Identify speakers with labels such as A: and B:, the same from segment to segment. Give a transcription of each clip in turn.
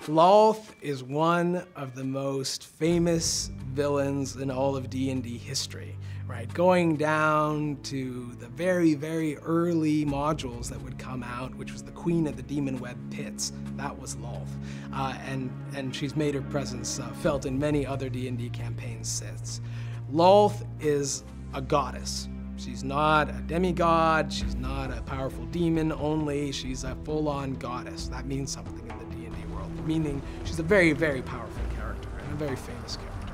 A: Lolth is one of the most famous villains in all of D&D history, right? Going down to the very, very early modules that would come out, which was the Queen of the Demonweb pits. That was Lolth. And she's made her presence felt in many other D&D campaigns since. Lolth is a goddess. She's not a demigod, she's not a powerful demon only, she's a full-on goddess. That means something in the D&D world, meaning she's a very, very powerful character and a very famous character.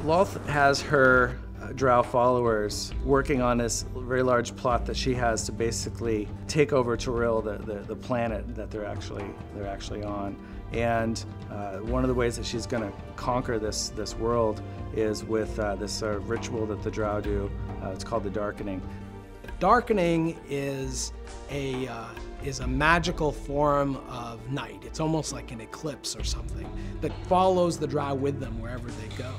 B: Lolth has her drow followers working on this very large plot that she has to basically take over Toril, the planet that they're actually on. And one of the ways that she's going to conquer this world is with this ritual that the drow do. It's called the Darkening.
A: Darkening is a magical form of night. It's almost like an eclipse or something that follows the drow with them wherever they go.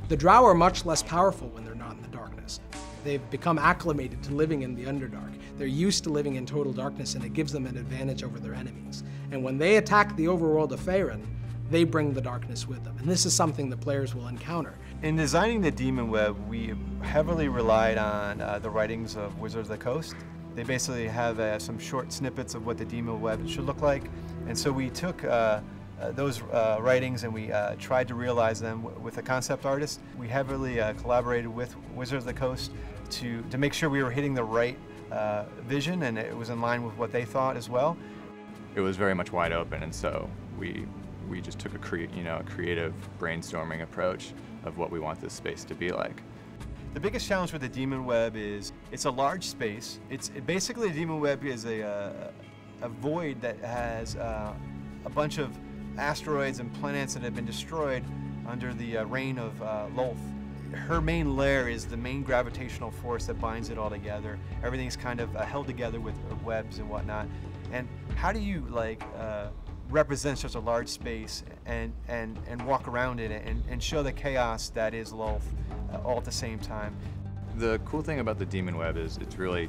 A: The drow are much less powerful when they're not in the darkness. They've become acclimated to living in the Underdark. They're used to living in total darkness, and it gives them an advantage over their enemies. And when they attack the overworld of Faerun, they bring the darkness with them. And this is something the players will encounter.
C: In designing the Demonweb, we heavily relied on the writings of Wizards of the Coast. They basically have some short snippets of what the Demonweb should look like. And so we took those writings and we tried to realize them with a concept artist. We heavily collaborated with Wizards of the Coast to make sure we were hitting the right vision, and it was in line with what they thought as well.
D: It was very much wide open, and so we just took a creative brainstorming approach of what we want this space to be like.
C: The biggest challenge with the Demonweb is it's a large space. Basically the Demonweb is a void that has a bunch of asteroids and planets that have been destroyed under the reign of Lolth. Her main lair is the main gravitational force that binds it all together. Everything's kind of held together with webs and whatnot. And how do you represent such a large space and walk around it and show the chaos that is Lolth all at the same time?
D: The cool thing about the Demonweb is it's really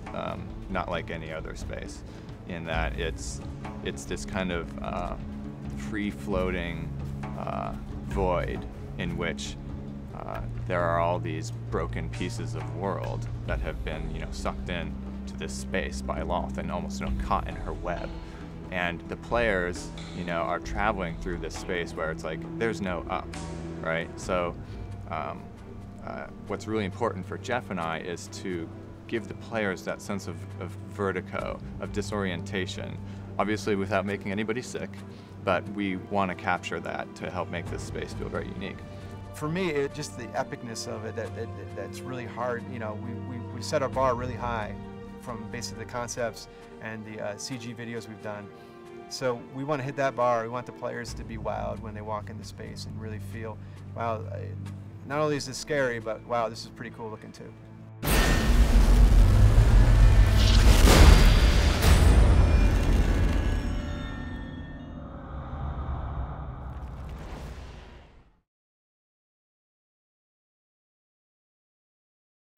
D: not like any other space, in that it's this kind of free-floating void in which there are all these broken pieces of world that have been, sucked in to this space by Lolth and almost caught in her web. And the players, are traveling through this space where it's like there's no up, right? So what's really important for Jeff and I is to give the players that sense of vertigo, of disorientation, obviously without making anybody sick, but we want to capture that to help make this space feel very unique.
C: For me, just the epicness of it, that's really hard. We set our bar really high from basically the concepts and the CG videos we've done. So we want to hit that bar. We want the players to be wowed when they walk into space and really feel, wow, not only is this scary, but wow, this is pretty cool looking too.